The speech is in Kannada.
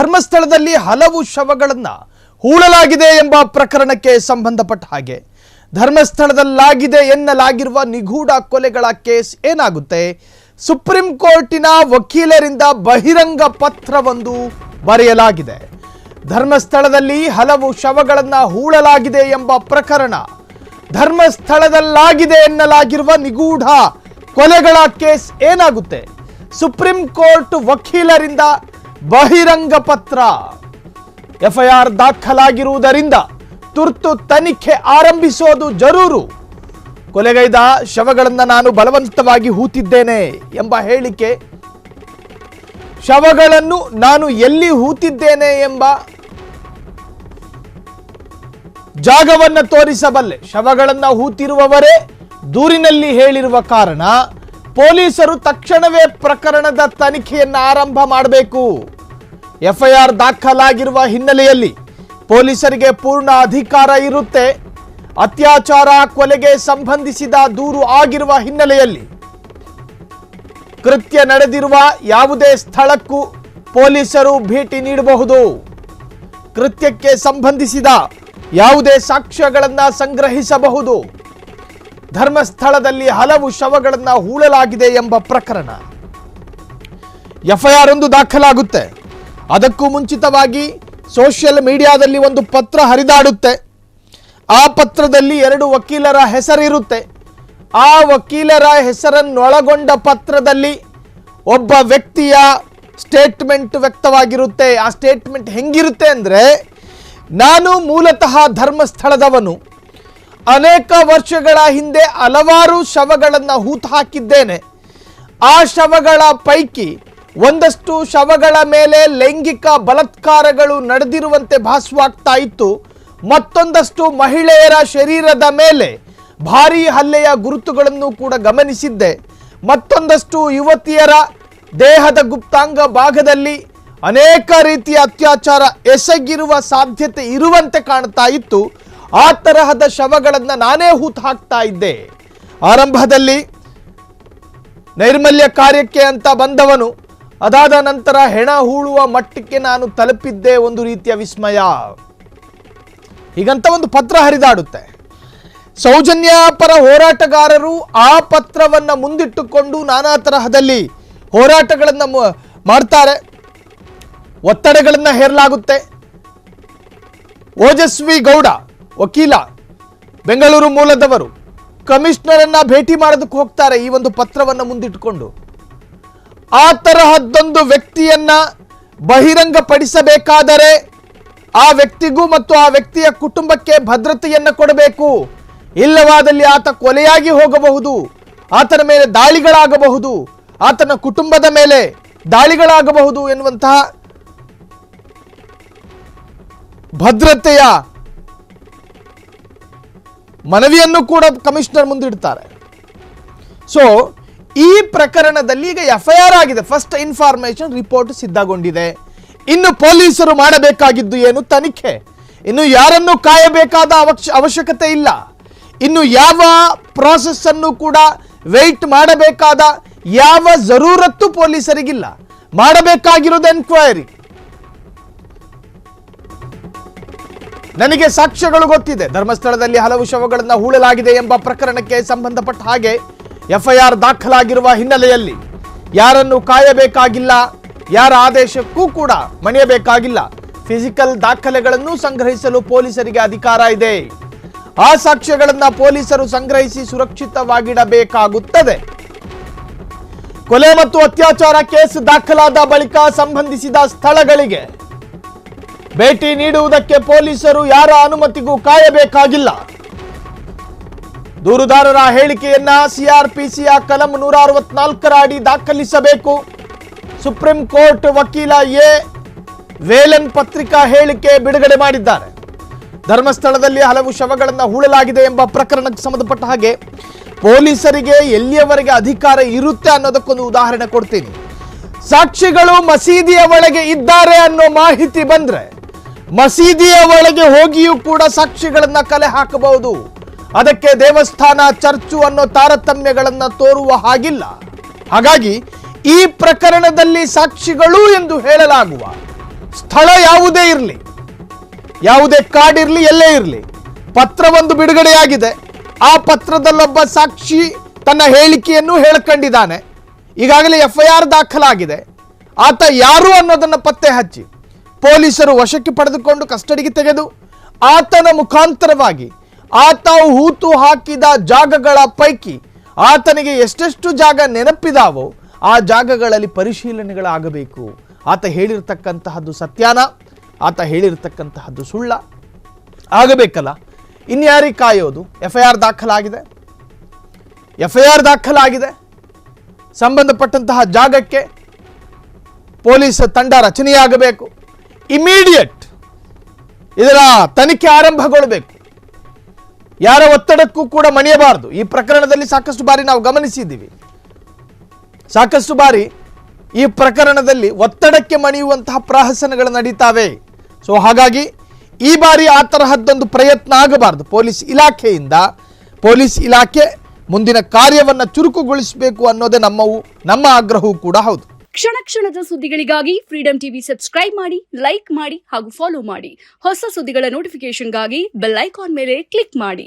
ಧರ್ಮಸ್ಥಳದಲ್ಲಿ ಹಲವು ಶವಗಳನ್ನು ಹೂಳಲಾಗಿದೆ ಎಂಬ ಪ್ರಕರಣಕ್ಕೆ ಸಂಬಂಧಪಟ್ಟ ಹಾಗೆ ಧರ್ಮಸ್ಥಳದಲ್ಲಾಗಿದೆ ಎನ್ನಲಾಗಿರುವ ನಿಗೂಢ ಕೊಲೆಗಳ ಕೇಸ್ ಏನಾಗುತ್ತೆ? ಸುಪ್ರೀಂ ಕೋರ್ಟಿನ ವಕೀಲರಿಂದ ಬಹಿರಂಗ ಪತ್ರವೊಂದು ಬರೆಯಲಾಗಿದೆ. ಧರ್ಮಸ್ಥಳದಲ್ಲಿ ಹಲವು ಶವಗಳನ್ನು ಹೂಳಲಾಗಿದೆ ಎಂಬ ಪ್ರಕರಣ, ಧರ್ಮಸ್ಥಳದಲ್ಲಾಗಿದೆ ಎನ್ನಲಾಗಿರುವ ನಿಗೂಢ ಕೊಲೆಗಳ ಕೇಸ್ ಏನಾಗುತ್ತೆ? ಸುಪ್ರೀಂ ಕೋರ್ಟ್ ವಕೀಲರಿಂದ ಬಹಿರಂಗ ಪತ್ರ. ಎಫ್ಐಆರ್ ದಾಖಲಾಗಿರುವುದರಿಂದ ತುರ್ತು ತನಿಖೆ ಆರಂಭಿಸೋದು ಜರೂರು. ಕೊಲೆಗೈದ ಶವಗಳನ್ನು ನಾನು ಬಲವಂತವಾಗಿ ಹೂತಿದ್ದೇನೆ ಎಂಬ ಹೇಳಿಕೆ, ಶವಗಳನ್ನು ನಾನು ಎಲ್ಲಿ ಹೂತಿದ್ದೇನೆ ಎಂಬ ಜಾಗವನ್ನು ತೋರಿಸಬಲ್ಲೆ. ಶವಗಳನ್ನು ಹೂತಿರುವವರೇ ದೂರಿನಲ್ಲಿ ಹೇಳಿರುವ ಕಾರಣ ಪೊಲೀಸರು ತಕ್ಷಣವೇ ಪ್ರಕರಣದ ತನಿಖೆಯನ್ನು ಆರಂಭ ಮಾಡಬೇಕು. ಎಫ್ಐಆರ್ ದಾಖಲಾಗಿರುವ ಹಿನ್ನೆಲೆಯಲ್ಲಿ ಪೊಲೀಸರಿಗೆ ಪೂರ್ಣ ಅಧಿಕಾರ ಇರುತ್ತೆ. ಅತ್ಯಾಚಾರ ಕೊಲೆಗೆ ಸಂಬಂಧಿಸಿದ ದೂರು ಆಗಿರುವ ಹಿನ್ನೆಲೆಯಲ್ಲಿ ಕೃತ್ಯ ನಡೆದಿರುವ ಯಾವುದೇ ಸ್ಥಳಕ್ಕೂ ಪೊಲೀಸರು ಭೇಟಿ ನೀಡಬಹುದು. ಕೃತ್ಯಕ್ಕೆ ಸಂಬಂಧಿಸಿದ ಯಾವುದೇ ಸಾಕ್ಷ್ಯಗಳನ್ನು ಸಂಗ್ರಹಿಸಬಹುದು. ಧರ್ಮಸ್ಥಳದಲ್ಲಿ ಹಲವು ಶವಗಳನ್ನು ಹೂಳಲಾಗಿದೆ ಎಂಬ ಪ್ರಕರಣ, ಎಫ್ಐಆರ್ ಒಂದು ದಾಖಲಾಗುತ್ತೆ. ಅದಕ್ಕೂ ಮುಂಚಿತವಾಗಿ ಸೋಷಿಯಲ್ ಮೀಡಿಯಾದಲ್ಲಿ ಒಂದು ಪತ್ರ ಹರಿದಾಡುತ್ತೆ. ಆ ಪತ್ರದಲ್ಲಿ 2 ವಕೀಲರ ಹೆಸರಿರುತ್ತೆ. ಆ ವಕೀಲರ ಹೆಸರನ್ನೊಳಗೊಂಡ ಪತ್ರದಲ್ಲಿ ಒಬ್ಬ ವ್ಯಕ್ತಿಯ ಸ್ಟೇಟ್ಮೆಂಟ್ ವ್ಯಕ್ತವಾಗಿರುತ್ತೆ. ಆ ಸ್ಟೇಟ್ಮೆಂಟ್ ಹೆಂಗಿರುತ್ತೆ ಅಂದರೆ, ನಾನು ಮೂಲತಃ ಧರ್ಮಸ್ಥಳದವನು, ಅನೇಕ ವರ್ಷಗಳ ಹಿಂದೆ ಹಲವಾರು ಶವಗಳನ್ನು ಹೂತು ಹಾಕಿದ್ದೇನೆ. ಆ ಶವಗಳ ಪೈಕಿ ಒಂದಷ್ಟು ಶವಗಳ ಮೇಲೆ ಲೈಂಗಿಕ ಬಲಾತ್ಕಾರಗಳು ನಡೆದಿರುವಂತೆ ಭಾಸವಾಗ್ತಾ ಇತ್ತು. ಮತ್ತೊಂದಷ್ಟು ಮಹಿಳೆಯರ ಶರೀರದ ಮೇಲೆ ಭಾರೀ ಹಲ್ಲೆಯ ಗುರುತುಗಳನ್ನು ಕೂಡ ಗಮನಿಸಿದ್ದೆ. ಮತ್ತೊಂದಷ್ಟು ಯುವತಿಯರ ದೇಹದ ಗುಪ್ತಾಂಗ ಭಾಗದಲ್ಲಿ ಅನೇಕ ರೀತಿಯ ಅತ್ಯಾಚಾರ ಎಸಗಿರುವ ಸಾಧ್ಯತೆ ಇರುವಂತೆ ಕಾಣ್ತಾ ಇತ್ತು. ಆ ತರಹದ ಶವಗಳನ್ನು ನಾನೇ ಹೂತು ಹಾಕ್ತಾ ಇದ್ದೆ. ಆರಂಭದಲ್ಲಿ ನೈರ್ಮಲ್ಯ ಕಾರ್ಯಕ್ಕೆ ಅಂತ ಬಂದವನು, ಅದಾದ ನಂತರ ಹೆಣ ಹೂಳುವ ಮಟ್ಟಕ್ಕೆ ನಾನು ತಲುಪಿದ್ದೆ. ಒಂದು ರೀತಿಯ ವಿಸ್ಮಯ. ಹೀಗಂತ ಒಂದು ಪತ್ರ ಹರಿದಾಡುತ್ತೆ. ಸೌಜನ್ಯ ಪರ ಹೋರಾಟಗಾರರು ಆ ಪತ್ರವನ್ನು ಮುಂದಿಟ್ಟುಕೊಂಡು ನಾನಾ ತರಹದಲ್ಲಿ ಹೋರಾಟಗಳನ್ನು ಮಾಡ್ತಾರೆ. ಒತ್ತಡಗಳನ್ನು ಹೇರಲಾಗುತ್ತೆ. ಓಜಸ್ವಿ ಗೌಡ ವಕೀಲ, ಬೆಂಗಳೂರು ಮೂಲದವರು, ಕಮಿಷನರನ್ನ ಭೇಟಿ ಮಾಡೋದಕ್ಕೆ ಹೋಗ್ತಾರೆ ಈ ಒಂದು ಪತ್ರವನ್ನು ಮುಂದಿಟ್ಟುಕೊಂಡು. ಆ ತರಹದ್ದೊಂದು ವ್ಯಕ್ತಿಯನ್ನ ಬಹಿರಂಗಪಡಿಸಬೇಕಾದರೆ ಆ ವ್ಯಕ್ತಿಗೂ ಮತ್ತು ಆ ವ್ಯಕ್ತಿಯ ಕುಟುಂಬಕ್ಕೆ ಭದ್ರತೆಯನ್ನು ಕೊಡಬೇಕು. ಇಲ್ಲವಾದಲ್ಲಿ ಆತ ಕೊಲೆಯಾಗಿ ಹೋಗಬಹುದು, ಆತನ ಮೇಲೆ ದಾಳಿಗಳಾಗಬಹುದು, ಆತನ ಕುಟುಂಬದ ಮೇಲೆ ದಾಳಿಗಳಾಗಬಹುದು ಎನ್ನುವಂತಹ ಭದ್ರತೆಯ ಮನವಿಯನ್ನು ಕೂಡ ಕಮಿಷನರ್ ಮುಂದಿಡ್ತಾರೆ. ಸೊ ಈ ಪ್ರಕರಣದಲ್ಲಿ ಈಗ ಎಫ್ಐಆರ್ ಆಗಿದೆ. ಫಸ್ಟ್ ಇನ್ಫಾರ್ಮೇಶನ್ ರಿಪೋರ್ಟ್ ಸಿದ್ಧಗೊಂಡಿದೆ. ಇನ್ನು ಪೊಲೀಸರು ಮಾಡಬೇಕಾಗಿದ್ದು ಏನು? ತನಿಖೆ. ಇನ್ನು ಯಾರನ್ನು ಕಾಯಬೇಕಾದ ಅವಶ್ಯಕತೆ ಇಲ್ಲ. ಇನ್ನು ಯಾವ ಪ್ರಾಸೆಸ್ ಅನ್ನು ಕೂಡ ವೆಯ್ಟ್ ಮಾಡಬೇಕಾದ ಯಾವ ಜರೂರತ್ತು ಪೊಲೀಸರಿಗಿಲ್ಲ. ಮಾಡಬೇಕಾಗಿರೋದು ಎನ್ಕ್ವೈರಿ. ನನಗೆ ಸಾಕ್ಷ್ಯಗಳು ಗೊತ್ತಿದೆ. ಧರ್ಮಸ್ಥಳದಲ್ಲಿ ಹಲವು ಶವಗಳನ್ನು ಹೂಳಲಾಗಿದೆ ಎಂಬ ಪ್ರಕರಣಕ್ಕೆ ಸಂಬಂಧಪಟ್ಟ ಹಾಗೆ ಎಫ್ಐಆರ್ ದಾಖಲಾಗಿರುವ ಹಿನ್ನೆಲೆಯಲ್ಲಿ ಯಾರನ್ನು ಕಾಯಬೇಕಾಗಿಲ್ಲ, ಯಾರ ಆದೇಶಕ್ಕೂ ಕೂಡ ಮಣಿಯಬೇಕಾಗಿಲ್ಲ. ಫಿಸಿಕಲ್ ದಾಖಲೆಗಳನ್ನು ಸಂಗ್ರಹಿಸಲು ಪೊಲೀಸರಿಗೆ ಅಧಿಕಾರ ಇದೆ. ಆ ಸಾಕ್ಷ್ಯಗಳನ್ನು ಪೊಲೀಸರು ಸಂಗ್ರಹಿಸಿ ಸುರಕ್ಷಿತವಾಗಿಡಬೇಕಾಗುತ್ತದೆ. ಕೊಲೆ ಮತ್ತು ಅತ್ಯಾಚಾರ ಕೇಸ್ ದಾಖಲಾದ ಬಳಿಕ ಸಂಬಂಧಿಸಿದ ಸ್ಥಳಗಳಿಗೆ ಭೇಟಿ ನೀಡುವುದಕ್ಕೆ ಪೊಲೀಸರು ಯಾರ ಅನುಮತಿಗೂ ಕಾಯಬೇಕಾಗಿಲ್ಲ. ದೂರುದಾರರ ಹೇಳಿಕೆಯನ್ನ ಸಿಆರ್ಪಿಸಿಯ ಕಲಂ 164 ಅಡಿ ದಾಖಲಿಸಬೇಕು. ಸುಪ್ರೀಂ ಕೋರ್ಟ್ ವಕೀಲ ಎ ವೇಲನ್ ಪತ್ರಿಕಾ ಹೇಳಿಕೆ ಬಿಡುಗಡೆ ಮಾಡಿದ್ದಾರೆ. ಧರ್ಮಸ್ಥಳದಲ್ಲಿ ಹಲವು ಶವಗಳನ್ನು ಹೂಳಲಾಗಿದೆ ಎಂಬ ಪ್ರಕರಣಕ್ಕೆ ಸಂಬಂಧಪಟ್ಟ ಹಾಗೆ ಪೊಲೀಸರಿಗೆ ಎಲ್ಲಿಯವರೆಗೆ ಅಧಿಕಾರ ಇರುತ್ತೆ ಅನ್ನೋದಕ್ಕೊಂದು ಉದಾಹರಣೆ ಕೊಡ್ತೀನಿ. ಸಾಕ್ಷಿಗಳು ಮಸೀದಿಯ ಒಳಗೆ ಇದ್ದಾರೆ ಅನ್ನೋ ಮಾಹಿತಿ ಬಂದ್ರೆ ಮಸೀದಿಯ ಒಳಗೆ ಹೋಗಿಯೂ ಕೂಡ ಸಾಕ್ಷಿಗಳನ್ನ ಕಲೆ ಹಾಕಬಹುದು. ಅದಕ್ಕೆ ದೇವಸ್ಥಾನ, ಚರ್ಚು ಅನ್ನೋ ತಾರತಮ್ಯಗಳನ್ನು ತೋರುವ ಹಾಗಿಲ್ಲ. ಹಾಗಾಗಿ ಈ ಪ್ರಕರಣದಲ್ಲಿ ಸಾಕ್ಷಿಗಳು ಎಂದು ಹೇಳಲಾಗುವ ಸ್ಥಳ ಯಾವುದೇ ಇರಲಿ, ಯಾವುದೇ ಕಾಡಿರಲಿ, ಎಲ್ಲೇ ಇರಲಿ, ಪತ್ರವೊಂದು ಬಿಡುಗಡೆಯಾಗಿದೆ. ಆ ಪತ್ರದಲ್ಲೊಬ್ಬ ಸಾಕ್ಷಿ ತನ್ನ ಹೇಳಿಕೆಯನ್ನು ಹೇಳ್ಕೊಂಡಿದ್ದಾನೆ. ಈಗಾಗಲೇ FIR ದಾಖಲಾಗಿದೆ. ಆತ ಯಾರು ಅನ್ನೋದನ್ನು ಪತ್ತೆ ಹಚ್ಚಿ ಪೊಲೀಸರು ವಶಕ್ಕೆ ಪಡೆದುಕೊಂಡು ಕಸ್ಟಡಿಗೆ ತೆಗೆದು ಆತನ ಮುಖಾಂತರವಾಗಿ ಆತ ಹೂತು ಹಾಕಿದ ಜಾಗಗಳ ಪೈಕಿ ಆತನಿಗೆ ಎಷ್ಟೆಷ್ಟು ಜಾಗ ನೆನಪಿದಾವೋ ಆ ಜಾಗಗಳಲ್ಲಿ ಪರಿಶೀಲನೆಗಳಾಗಬೇಕು. ಆತ ಹೇಳಿರ್ತಕ್ಕಂತಹದ್ದು ಸತ್ಯಾನ, ಆತ ಹೇಳಿರ್ತಕ್ಕಂತಹದ್ದು ಸುಳ್ಳ ಆಗಬೇಕಲ್ಲ. ಇನ್ಯಾರಿಗೆ ಕಾಯೋದು? FIR ದಾಖಲಾಗಿದೆ. ಸಂಬಂಧಪಟ್ಟಂತಹ ಜಾಗಕ್ಕೆ ಪೊಲೀಸ್ ತಂಡ ರಚನೆಯಾಗಬೇಕು. ಇಮಿಡಿಯೇಟ್ ಇದರ ತನಿಖೆ ಆರಂಭಗೊಳ್ಳಬೇಕು. ಯಾರ ಒತ್ತಡಕ್ಕೂ ಕೂಡ ಮಣಿಯಬಾರದು. ಈ ಪ್ರಕರಣದಲ್ಲಿ ಸಾಕಷ್ಟು ಬಾರಿ ನಾವು ಗಮನಿಸಿದ್ದೀವಿ, ಸಾಕಷ್ಟು ಬಾರಿ ಈ ಪ್ರಕರಣದಲ್ಲಿ ಒತ್ತಡಕ್ಕೆ ಮಣಿಯುವಂತಹ ಪ್ರಹಸನಗಳು ನಡೀತಾವೆ. ಸೊ ಹಾಗಾಗಿ ಈ ಬಾರಿ ಆ ತರಹದ್ದೊಂದು ಪ್ರಯತ್ನ ಆಗಬಾರದು ಪೊಲೀಸ್ ಇಲಾಖೆಯಿಂದ. ಪೊಲೀಸ್ ಇಲಾಖೆ ಮುಂದಿನ ಕಾರ್ಯವನ್ನು ಚುರುಕುಗೊಳಿಸಬೇಕು ಅನ್ನೋದೇ ನಮ್ಮ ಆಗ್ರಹವೂ ಕೂಡ ಹೌದು. ಕ್ಷಣ ಕ್ಷಣದ ಸುದ್ದಿಗಳಿಗಾಗಿ ಫ್ರೀಡಂ ಟಿವಿ ಸಬ್ಸ್ಕ್ರೈಬ್ ಮಾಡಿ, ಲೈಕ್ ಮಾಡಿ ಹಾಗೂ ಫಾಲೋ ಮಾಡಿ. ಹೊಸ ಸುದ್ದಿಗಳ ನೋಟಿಫಿಕೇಶನ್ಗಾಗಿ ಬೆಲ್ ಐಕಾನ್ ಮೇಲೆ ಕ್ಲಿಕ್ ಮಾಡಿ.